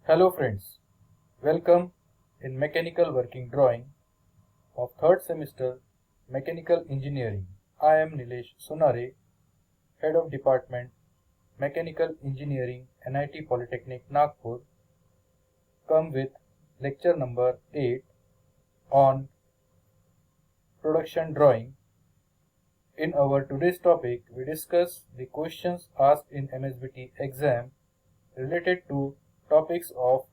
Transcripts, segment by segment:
Hello friends, welcome in Mechanical Working Drawing of 3rd semester Mechanical Engineering. I am Nilesh Sunare, Head of Department Mechanical Engineering, NIT Polytechnic Nagpur, come with lecture number 8 on production drawing. In our today's topic, we discuss the questions asked in MSBT exam related to topics of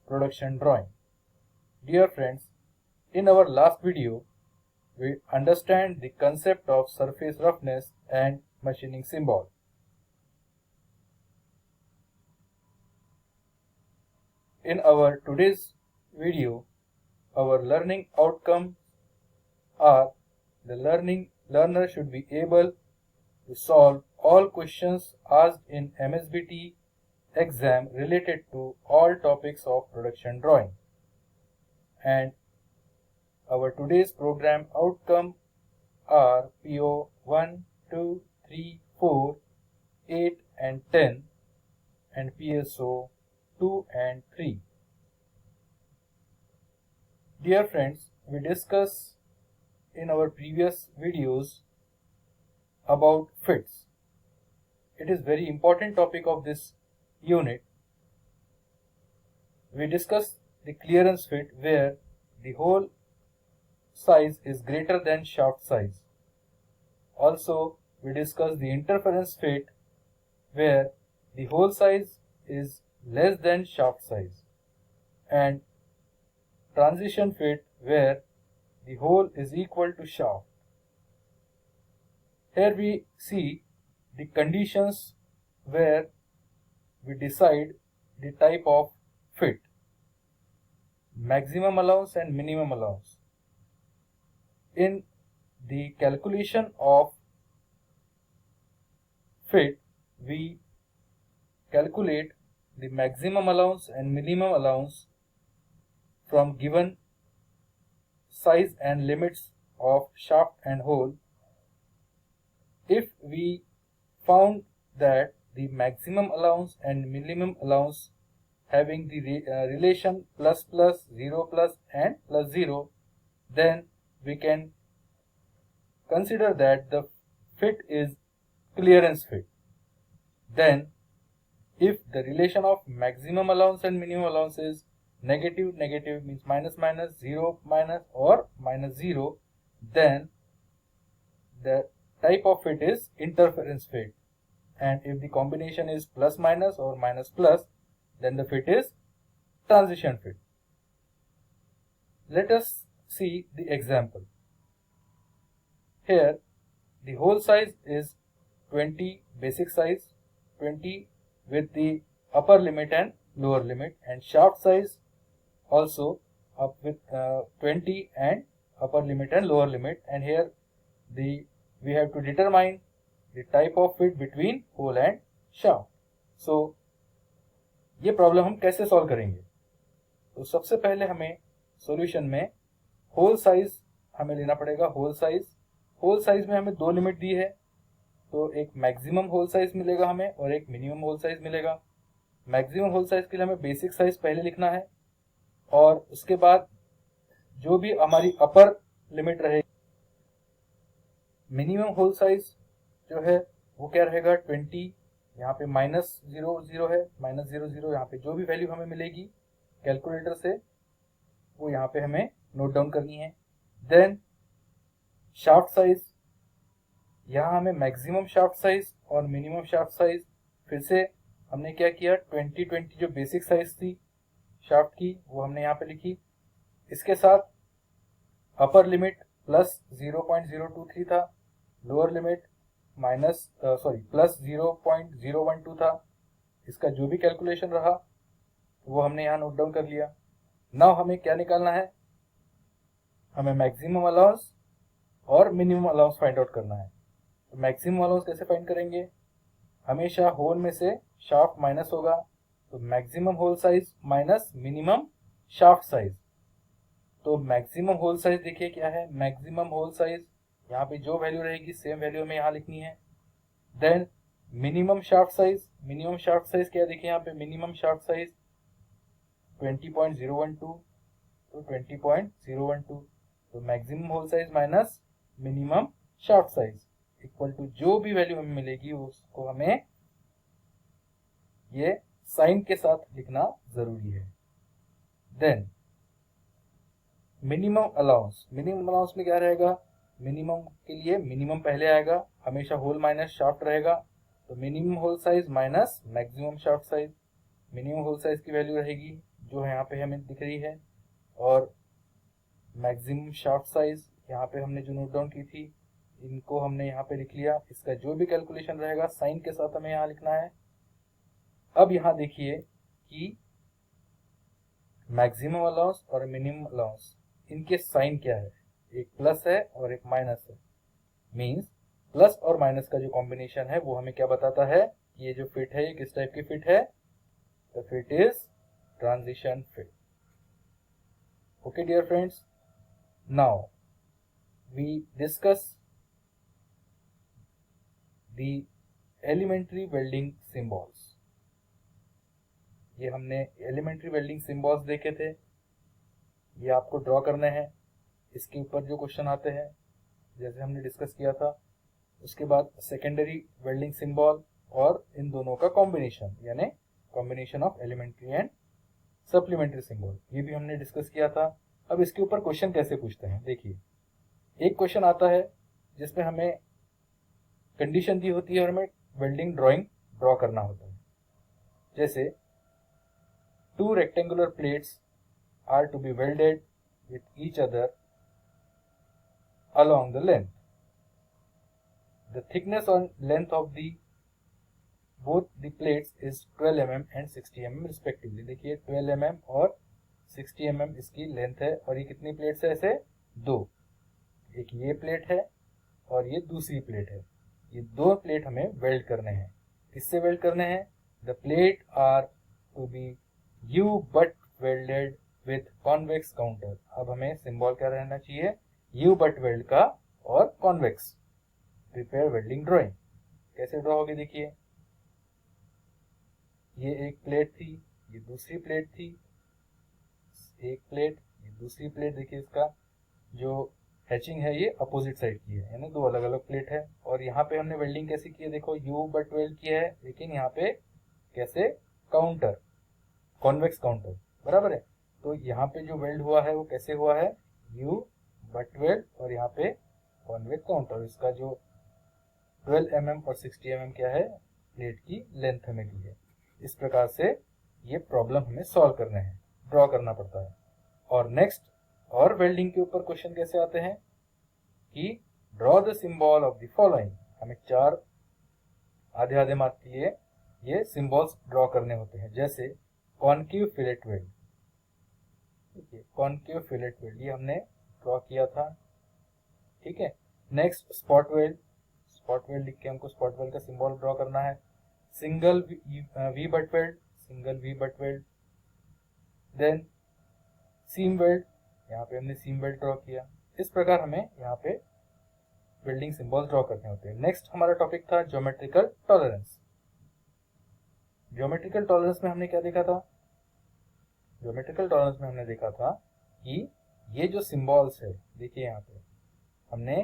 production drawing. Dear friends, in our last video, we understand the concept of surface roughness and machining symbol. In our today's video, our learning outcomes are the learner should be able to solve all questions asked in MSBT exam related to all topics of production drawing. And our today's program outcome are PO 1, 2, 3, 4, 8 and 10 and PSO 2 and 3. Dear friends, we discussed in our previous videos about fits. It is very important topic of this unit. We discussed the clearance fit where the hole size is greater than shaft size. Also, we discussed the interference fit where the hole size is less than shaft size, and transition fit where the hole is equal to shaft. Here we see the conditions where we decide the type of fit: maximum allowance and minimum allowance. In the calculation of fit, we calculate the maximum allowance and minimum allowance from given size and limits of shaft and hole. If we found that the maximum allowance and minimum allowance having the relation plus plus, 0 plus and plus 0, then we can consider that the fit is clearance fit. Then if the relation of maximum allowance and minimum allowance is negative, negative means minus minus, 0 minus or minus 0, then the type of fit is interference fit. And if the combination is plus minus or minus plus, then the fit is transition fit. Let us see the example. Here the hole size is 20 basic size, 20 with the upper limit and lower limit, and shaft size also up with 20 and upper limit and lower limit. And here we have to determine the type of fit between hole and shaft. So ये problem हम कैसे solve करेंगे? तो सबसे पहले हमें solution में hole size हमें लेना पड़ेगा. होल साइज में हमें दो लिमिट दी है, तो एक मैक्सिमम होल साइज मिलेगा हमें और एक मिनिमम होल साइज मिलेगा. मैक्सिमम होल साइज के लिए हमें बेसिक साइज पहले लिखना है और उसके बाद जो भी हमारी अपर लिमिट रहेगी. मिनिमम होल साइज जो है वो क्या रहेगा 20. यहाँ पे -0 है, -0 यहाँ पे जो भी वैल्यू हमें मिलेगी कैलकुलेटर से वो यहाँ पे हमें नोट डाउन करनी है. देन शाफ्ट साइज, यहाँ हमें मैक्सिमम शाफ्ट साइज और मिनिमम शाफ्ट साइज फिर से हमने क्या किया 20 जो बेसिक साइज थी शाफ्ट की वो हमने यहाँ पे लिखी. इसके साथ अपर लिमिट प्लस 0.023 था, लोअर लिमिट प्लस 0.012 था. इसका जो भी कैलकुलेशन रहा वो हमने यहाँ नोट डाउन कर लिया. नाउ हमें क्या निकालना है? हमें मैक्सिमम अलाउंस और मिनिमम अलाउंस फाइंड आउट करना है. तो मैक्सिमम अलाउंस कैसे फाइंड करेंगे? हमेशा होल में से शाफ्ट माइनस होगा, तो maximum hole size minus minimum shaft size. तो मैक्सिमम होल साइज देखिए क्या है, मैक्सिमम होल साइज यहाँ पे जो वैल्यू रहेगी सेम वैल्यू हमें यहाँ लिखनी है. देन मिनिमम शाफ्ट साइज क्या देखिए यहाँ पे मिनिमम शाफ्ट साइज 20.012, तो 20.012, तो maximum hole size minus minimum shaft size equal to जो भी वैल्यू हमें मिलेगी उसको हमें ये साइन के साथ लिखना जरूरी है। देन मिनिमम अलाउंस में क्या रहेगा, मिनिमम के लिए मिनिमम पहले आएगा, हमेशा होल माइनस शाफ्ट रहेगा, तो minimum hole size minus maximum shaft size. Minimum hole size की वैल्यू रहेगी जो यहाँ पे हमें दिख रही है, और मैक्सिमम शाफ्ट साइज यहाँ पे हमने जो नोट डाउन की थी इनको हमने यहाँ पे लिख लिया। इसका जो भी कैलकुलेशन रहेगा साइन के साथ हमें यहाँ लिखना है। अब यहाँ देखिए कि मैक्सिमम अलाउंस और मिनिमम अलाउंस इनके साइन क्या है, एक प्लस है और एक माइनस है। मींस प्लस और माइनस का जो कॉम्बिनेशन है वो हमें क्या बताता है कि ये जो फिट है ये किस टाइप की फिट है, the fit is transition fit. Okay dear friends, now we discuss the elementary welding symbols. ये हमने एलिमेंट्री वेल्डिंग सिंबल्स देखे थे, ये आपको ड्रॉ करने हैं। इसके ऊपर जो क्वेश्चन आते हैं जैसे हमने डिस्कस किया था, उसके बाद सेकेंडरी वेल्डिंग सिंबल और इन दोनों का कॉम्बिनेशन यानी combination of elementary and supplementary symbol, ये भी हमने डिस्कस किया था। अब इसके ऊपर क्वेश्चन कैसे पूछते हैं, देखिए एक क्वेश्चन आता है जिसमें हमें कंडीशन दी होती है और हमें वेल्डिंग ड्राइंग ड्रॉ करना होता है। जैसे 2 rectangular plates are to be welded with each other along the length. The thickness and length of both the plates is 12 mm and 60 mm respectively. देखिए 12 mm और 60 mm इसकी लेंथ है, और ये कितनी प्लेट्स है, ऐसे दो, एक ये प्लेट है और ये दूसरी प्लेट है। ये दो प्लेट हमें वेल्ड करने हैं। किससे वेल्ड करने हैं, the plate are to be U butt welded with convex counter। अब हमें सिंबल क्या रहना चाहिए, U butt weld का और कॉन्वेक्स। प्रिपेयर वेल्डिंग ड्राइंग कैसे ड्रॉ होगी, देखिए ये एक प्लेट थी, ये दूसरी प्लेट थी, एक प्लेट ये दूसरी प्लेट। देखिए इसका जो हैचिंग है ये अपोजिट साइड की है, यानी दो अलग अलग प्लेट है। और यहाँ पे हमने वेल्डिंग कैसे की है, देखो U butt weld किया है, लेकिन यहाँ पे कैसे, काउंटर, कॉन्वेक्स काउंटर, बराबर है। तो यहाँ पे जो वेल्ड हुआ है वो कैसे हुआ है, U butt weld, और यहाँ पे कॉन्वेक्स काउंटर। इसका जो 12 mm और 60 mm क्या है, प्लेट की लेंथ हमें दी है। इस प्रकार से ये प्रॉब्लम हमें सॉल्व करने हैं, ड्रॉ करना पड़ता है। और नेक्स्ट, और वेल्डिंग के ऊपर क्वेश्चन कैसे आते हैं कि draw the symbol of the following. हमें 4 आधे आधे मार्क के लिए ये सिंबल्स ड्रॉ करने होते हैं। जैसे कॉनकेव फिलेट वेल्ड, देखिए कॉनकेव फिलेट वेल्ड ये हमने ड्रॉ किया था, ठीक है। Next spot weld, spot weld लिख के हमको स्पॉट वेल्ड का सिंबल ड्रॉ करना है। Single V butt weld, single V butt weld. Then seam weld, यहाँ पे हमने सीम वेल्ड ड्रॉ किया। इस प्रकार हमें यहाँ पे वेल्डिंग सिंबल्स ड्रॉ करने होते हैं। नेक्स्ट हमारा टॉपिक था ज्योमेट्रिकल टॉलरेंस। ज्योमेट्रिकल टॉलरेंस में हमने क्या देखा था, ज्योमेट्रिकल टॉलरेंस में हमने देखा था कि ये जो सिंबल्स है, देखिए यहाँ पे हमने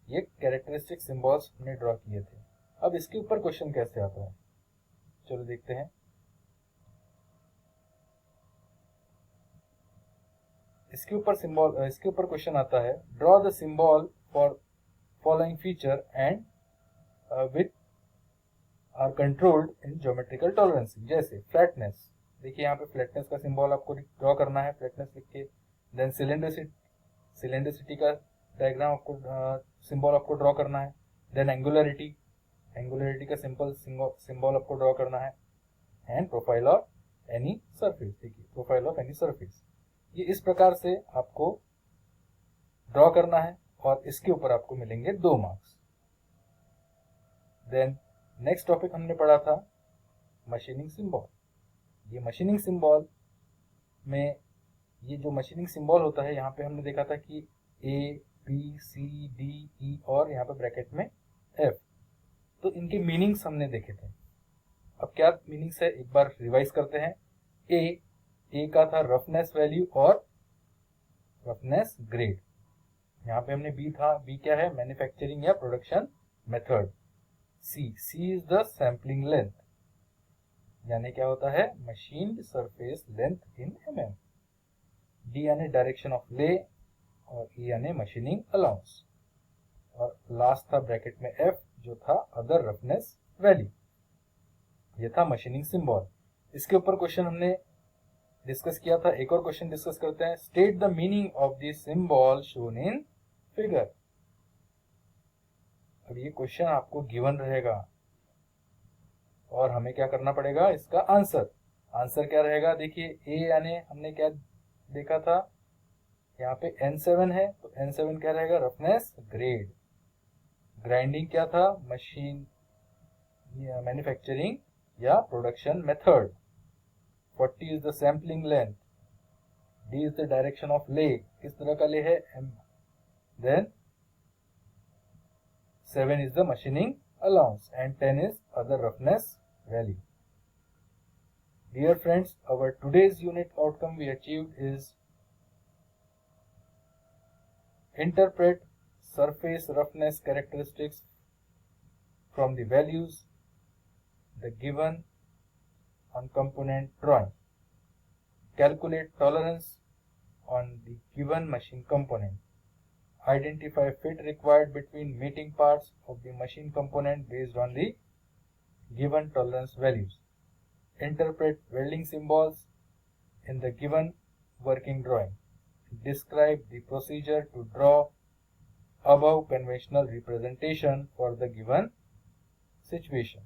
ये कैरेक्टरिस्टिक सिंबल्स हमने ड्रॉ किए थे। अब इसके ऊपर क्वेश्चन कैसे आता है, चलो देखते हैं। इसके ऊपर क्वेश्चन आता है, draw the symbol for following feature and with are controlled in geometrical tolerance. जैसे फ्लैटनेस, देखिए यहाँ पे फ्लैटनेस का सिंबल आपको ड्रॉ करना है, फ्लैटनेस लिख के। देन सिलेंडरिसिटी का डायग्राम आपको सिंबल आपको ड्रॉ करना है। देन एंगुलरिटी का सिंबल आपको ड्रॉ करना है। And profile of any surface, देखिए प्रोफाइल ऑफ एनी सरफेस, ये इस प्रकार से आपको ड्रॉ करना है और इसके ऊपर आपको मिलेंगे 2 मार्क्स। देन नेक्स्ट टॉपिक हमने पढ़ा था मशीनिंग सिंबल। ये मशीनिंग सिंबल में ये जो मशीनिंग सिंबल होता है, यहाँ पे हमने देखा था कि A, B, C, D, E और यहाँ पे ब्रैकेट में F, तो इनके मीनिंग्स हमने देखे थे। अब क्या मीनिंग्स है एक बार रिवाइज करते हैं। A ए का था रफनेस वैल्यू और रफनेस ग्रेड। यहाँ पे हमने बी था, बी क्या है, मैन्युफैक्चरिंग या production method. C is the sampling length, यानी क्या होता है, machined surface length in mm। D यानी डायरेक्शन ऑफ ले और ई यानी मशीनिंग अलाउंस। और लास्ट था ब्रैकेट में एफ जो था अदर रफनेस वैल्यू। ये था मशीनिंग सिंबल। इसके ऊपर क्वेश्चन हमने डिस्कस किया था। एक और क्वेश्चन डिस्कस करते हैं। State the meaning of the symbol shown in figure. अब ये क्वेश्चन आपको गिवन रहेगा और हमें क्या करना पड़ेगा, इसका आंसर। आंसर क्या रहेगा, देखिए ए यानी हमने क्या देखा था, यहाँ पे N7 है तो N7 क्या रहेगा, रफनेस ग्रेड। ग्राइंडिंग क्या था, मशीन मैन्युफैक्चरिंग या production method. 40 is the sampling length. D is the direction of lay, किस तरह का ले है, M. Then 7 is the machining allowance and 10 is other roughness value. Dear friends, our today's unit outcome we achieved is interpret surface roughness characteristics from the values the given on component drawing. Calculate tolerance on the given machine component. Identify fit required between meeting parts of the machine component based on the given tolerance values. Interpret welding symbols in the given working drawing. Describe the procedure to draw above conventional representation for the given situation.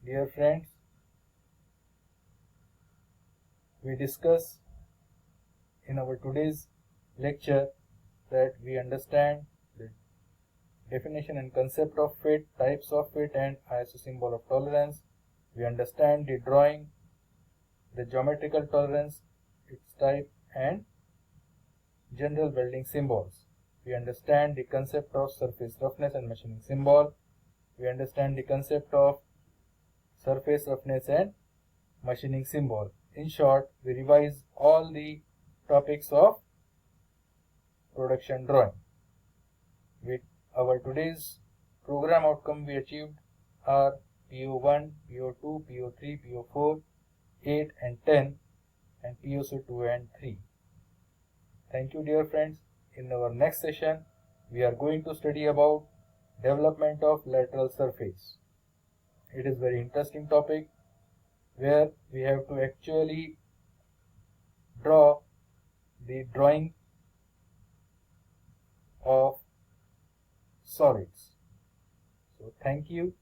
Dear friends, we discuss in our today's lecture that we understand the definition and concept of fit, types of fit and ISO symbol of tolerance. We understand the drawing, the geometrical tolerance, its type and general welding symbols. We understand the concept of surface roughness and machining symbol. We understand the concept of surface roughness and machining symbol. In short, we revise all the topics of production drawing. With our today's program outcome we achieved are PO1, PO2, PO3, PO4, 8 and 10 and PO2 and 3. Thank you dear friends. In our next session we are going to study about development of lateral surface. It is very interesting topic where we have to actually draw the drawing of solids. So thank you.